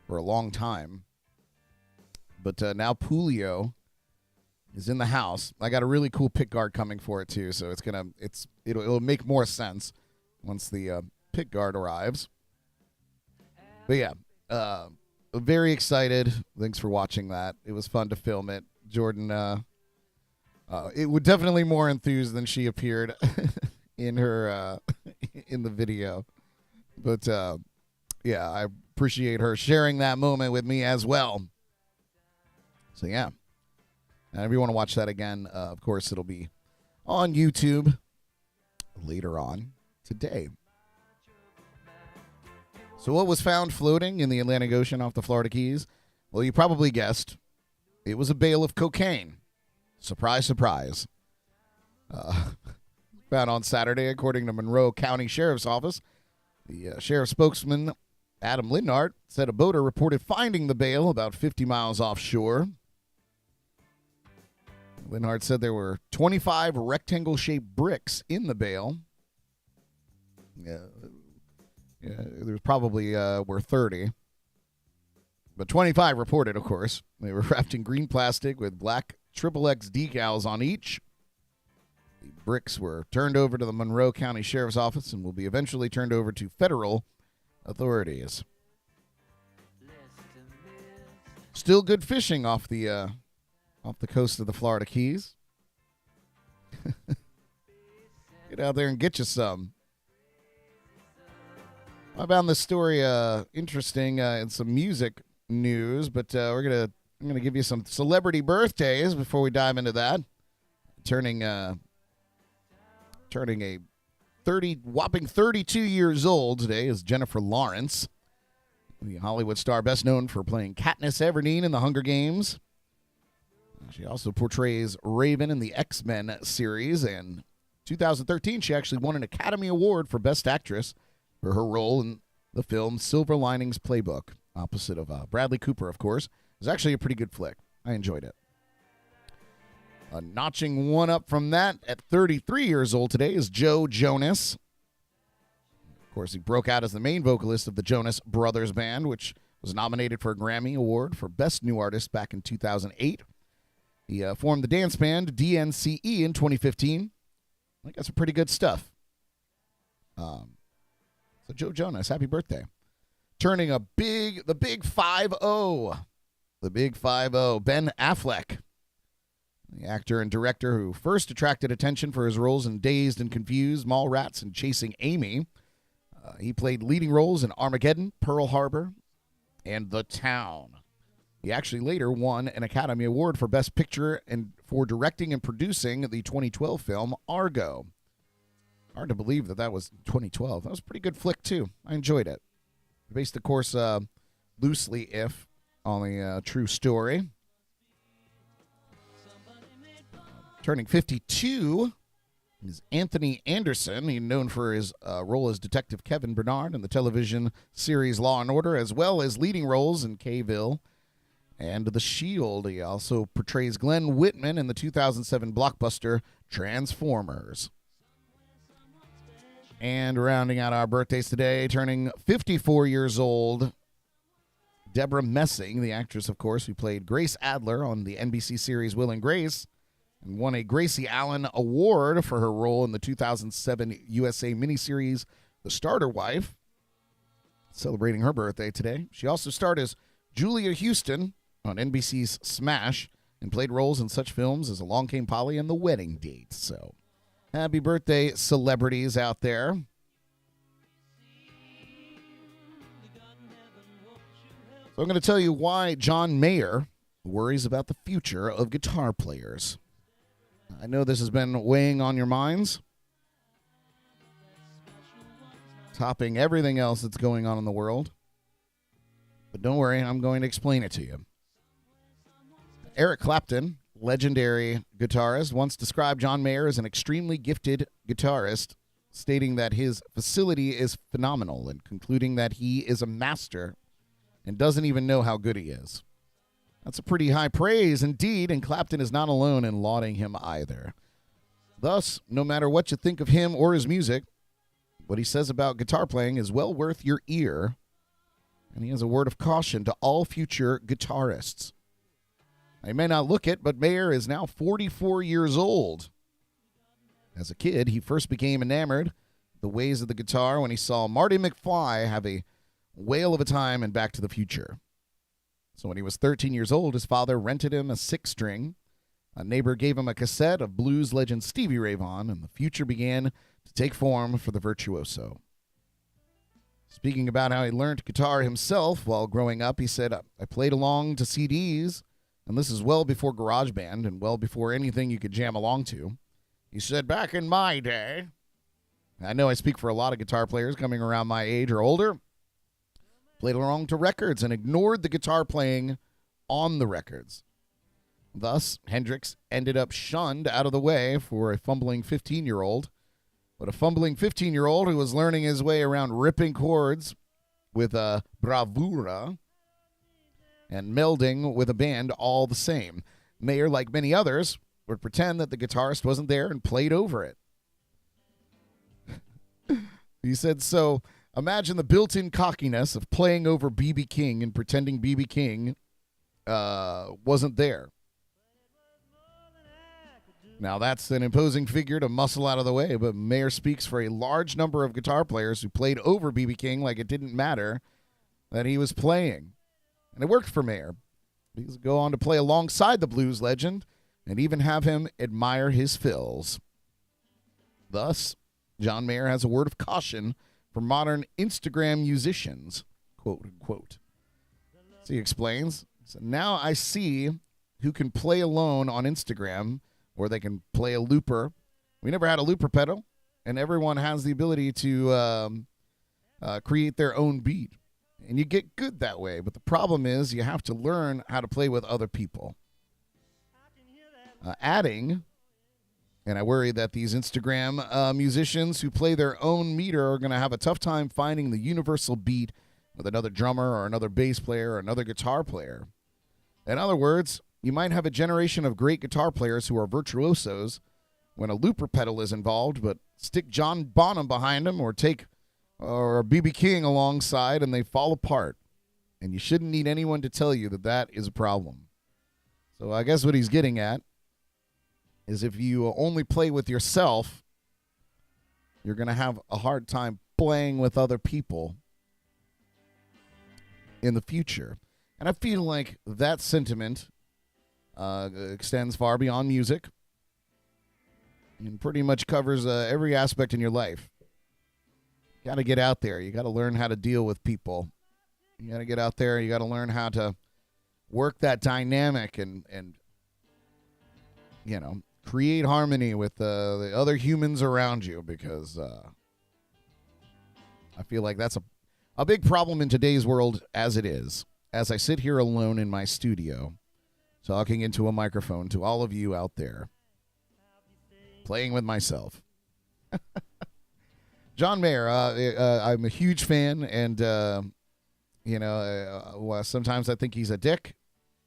a long time. But now Pulio is in the house. I got a really cool pick guard coming for it too, so it'll make more sense once the pit guard arrives. But yeah, very excited. Thanks for watching that. It was fun to film it. Jordan, it was definitely more enthused than she appeared in her in the video. But yeah, I appreciate her sharing that moment with me as well. So yeah, and if you want to watch that again, of course, it'll be on YouTube later on today. So what was found floating in the Atlantic Ocean off the Florida Keys? Well, you probably guessed. It was a bale of cocaine. Surprise, surprise. Found on Saturday, according to Monroe County Sheriff's Office. The sheriff's spokesman, Adam Lindart, said a boater reported finding the bale about 50 miles offshore. Lindart said there were 25 rectangle-shaped bricks in the bale. Yeah, there probably were 30. But 25 reported, of course. They were wrapped in green plastic with black XXX decals on each. The bricks were turned over to the Monroe County Sheriff's Office and will be eventually turned over to federal authorities. Still good fishing off the coast of the Florida Keys. Get out there and get you some. I found this story interesting in some music news, but I'm gonna give you some celebrity birthdays before we dive into that. Turning a whopping 32 years old today is Jennifer Lawrence, the Hollywood star best known for playing Katniss Everdeen in The Hunger Games. She also portrays Raven in the X-Men series, and 2013 she actually won an Academy Award for Best Actress for her role in the film Silver Linings Playbook, opposite of Bradley Cooper, of course. It was actually a pretty good flick. I enjoyed it. Notching one up from that at 33 years old today is Joe Jonas. Of course, he broke out as the main vocalist of the Jonas Brothers Band, which was nominated for a Grammy Award for Best New Artist back in 2008. He formed the dance band DNCE in 2015. I think that's some pretty good stuff. So Joe Jonas, happy birthday. Turning the big 5-0. The big 5-0, Ben Affleck. The actor and director who first attracted attention for his roles in Dazed and Confused, Mallrats, and Chasing Amy. He played leading roles in Armageddon, Pearl Harbor, and The Town. He actually later won an Academy Award for Best Picture and for directing and producing the 2012 film Argo. Hard to believe that was 2012. That was a pretty good flick, too. I enjoyed it. Based, of course, loosely, on the true story. Turning 52 is Anthony Anderson. He's known for his role as Detective Kevin Bernard in the television series Law & Order, as well as leading roles in K-ville and The Shield. He also portrays Glenn Whitman in the 2007 blockbuster Transformers. And rounding out our birthdays today, turning 54 years old, Deborah Messing, the actress, of course, who played Grace Adler on the NBC series Will and Grace, and won a Gracie Allen Award for her role in the 2007 USA miniseries The Starter Wife. Celebrating her birthday today. She also starred as Julia Houston on NBC's Smash and played roles in such films as Along Came Polly and The Wedding Date. So, happy birthday, celebrities out there. So I'm going to tell you why John Mayer worries about the future of guitar players. I know this has been weighing on your minds, topping everything else that's going on in the world. But don't worry, I'm going to explain it to you. Eric Clapton, legendary guitarist, once described John Mayer as an extremely gifted guitarist, stating that his facility is phenomenal and concluding that he is a master and doesn't even know how good he is. That's a pretty high praise indeed, and Clapton is not alone in lauding him either. Thus, no matter what you think of him or his music, what he says about guitar playing is well worth your ear, and he has a word of caution to all future guitarists. You may not look it, but Mayer is now 44 years old. As a kid, he first became enamored with the ways of the guitar when he saw Marty McFly have a whale of a time in Back to the Future. So when he was 13 years old, his father rented him a 6-string. A neighbor gave him a cassette of blues legend Stevie Ray Vaughan, and the future began to take form for the virtuoso. Speaking about how he learned guitar himself while growing up, he said, I played along to CDs, and this is well before GarageBand and well before anything you could jam along to. He said, back in my day, I know I speak for a lot of guitar players coming around my age or older, played along to records and ignored the guitar playing on the records. Thus, Hendrix ended up shunned out of the way for a fumbling 15-year-old. But a fumbling 15-year-old who was learning his way around ripping chords with a bravura and melding with a band all the same. Mayer, like many others, would pretend that the guitarist wasn't there and played over it. He said, so imagine the built-in cockiness of playing over B.B. King and pretending B.B. King wasn't there. Now, that's an imposing figure to muscle out of the way, but Mayer speaks for a large number of guitar players who played over B.B. King like it didn't matter that he was playing. And it worked for Mayer. He would go on to play alongside the blues legend and even have him admire his fills. Thus, John Mayer has a word of caution for modern Instagram musicians, quote unquote. So he explains, so now I see who can play alone on Instagram, or they can play a looper. We never had a looper pedal, and everyone has the ability to create their own beat. And you get good that way, but the problem is you have to learn how to play with other people. Adding, and I worry that these Instagram musicians who play their own meter are going to have a tough time finding the universal beat with another drummer or another bass player or another guitar player. In other words, you might have a generation of great guitar players who are virtuosos when a looper pedal is involved, but stick John Bonham behind them or take B.B. King alongside and they fall apart. And you shouldn't need anyone to tell you that that is a problem. So I guess what he's getting at is if you only play with yourself, you're going to have a hard time playing with other people in the future. And I feel like that sentiment extends far beyond music and pretty much covers every aspect in your life. You got to get out there. You got to learn how to deal with people. You got to get out there. You got to learn how to work that dynamic and you know, create harmony with the other humans around you, because I feel like that's a big problem in today's world as it is. As I sit here alone in my studio, talking into a microphone to all of you out there, playing with myself. John Mayer, I'm a huge fan, and, sometimes I think he's a dick.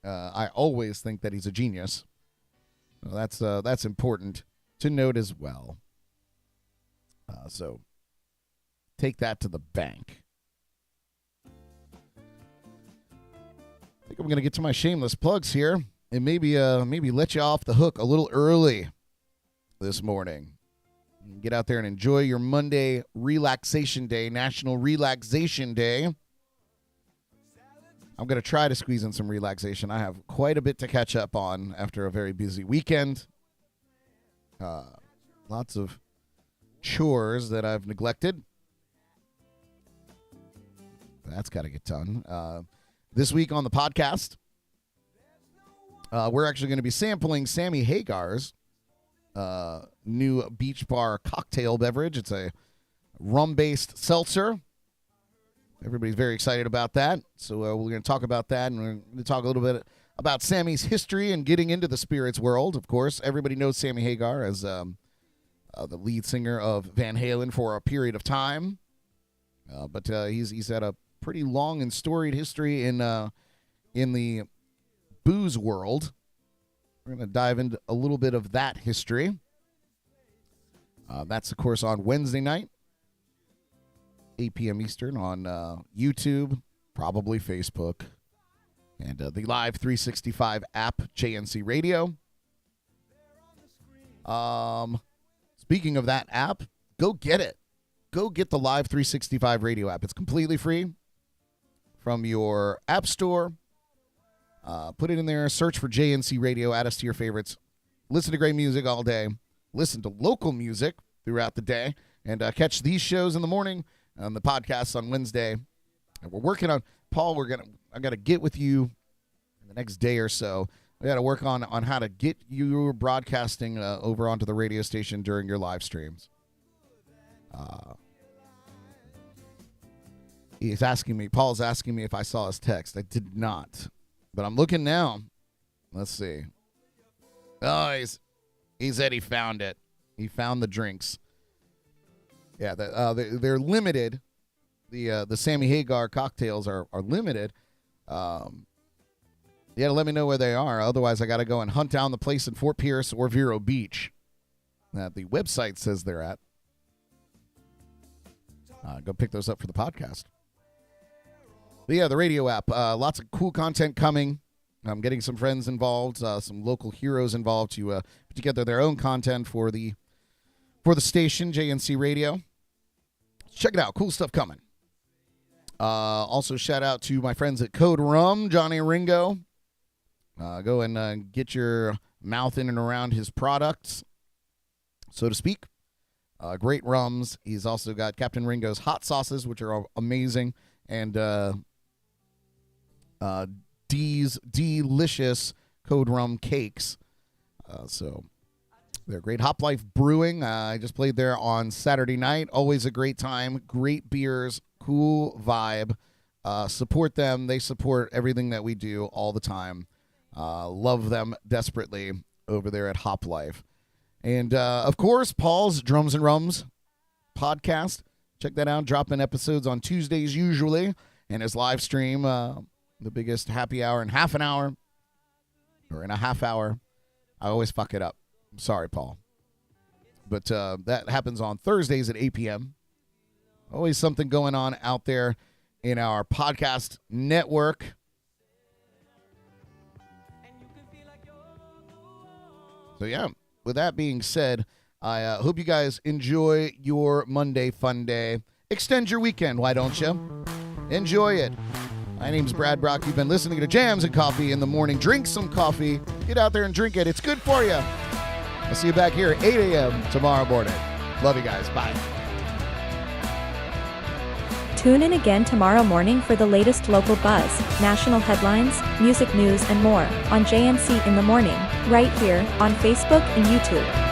I always think that he's a genius. That's important to note as well. So take that to the bank. I think I'm going to get to my shameless plugs here and maybe let you off the hook a little early this morning. Get out there and enjoy your Monday relaxation day, National Relaxation Day. I'm going to try to squeeze in some relaxation. I have quite a bit to catch up on after a very busy weekend. Lots of chores that I've neglected. That's got to get done. This week on the podcast, we're actually going to be sampling Sammy Hagar's new beach bar cocktail beverage. It's a rum-based seltzer. Everybody's very excited about that. So we're going to talk about that, and we're going to talk a little bit about Sammy's history and getting into the spirits world. Of course, everybody knows Sammy Hagar as the lead singer of Van Halen for a period of time. But he's had a pretty long and storied history in the booze world. We're going to dive into a little bit of that history. That's, of course, on Wednesday night, 8 p.m. Eastern on YouTube, probably Facebook, and the LIVE365 app, JNC Radio. Speaking of that app, go get it. go get the Live365 Radio app. It's completely free from your app store. Put it in there, search for JNC Radio, add us to your favorites. Listen to great music all day. Listen to local music throughout the day. And catch these shows in the morning and the podcasts on Wednesday. And we're working on, Paul, I got to get with you in the next day or so. We got to work on how to get your broadcasting over onto the radio station during your live streams. Paul's asking me if I saw his text. I did not. But I'm looking now. Let's see. Oh, he said he found it. He found the drinks. Yeah, they're limited. The Sammy Hagar cocktails are limited. You got to let me know where they are. Otherwise, I got to go and hunt down the place in Fort Pierce or Vero Beach that the website says they're at. Go pick those up for the podcast. But yeah, the radio app. Lots of cool content coming. I'm getting some friends involved, some local heroes involved to put together their own content for the station, JNC Radio. Check it out. Cool stuff coming. Also, shout out to my friends at Code Rum, Johnny Ringo. Go and get your mouth in and around his products, so to speak. Great rums. He's also got Captain Ringo's hot sauces, which are amazing, and D's delicious Code Rum cakes. So they're great. Hop Life Brewing. I just played there on Saturday night. Always a great time. Great beers. Cool vibe. Support them. They support everything that we do all the time. Love them desperately over there at Hop Life. And, of course, Paul's Drums and Rums podcast. Check that out. Dropping episodes on Tuesdays usually. And his live stream, the biggest happy hour in half an hour. Or in a half hour. I always fuck it up. I'm sorry, Paul. But that happens on Thursdays at 8 p.m. Always something going on out there in our podcast network. So, yeah, with that being said, I hope you guys enjoy your Monday fun day. Extend your weekend, why don't you? Enjoy it. My name's Brad Brock. You've been listening to Jams and Coffee in the Morning. Drink some coffee. Get out there and drink it. It's good for you. I'll see you back here at 8 a.m. tomorrow morning. Love you guys. Bye. Tune in again tomorrow morning for the latest local buzz, national headlines, music news and more on JNC in the Morning, right here on Facebook and YouTube.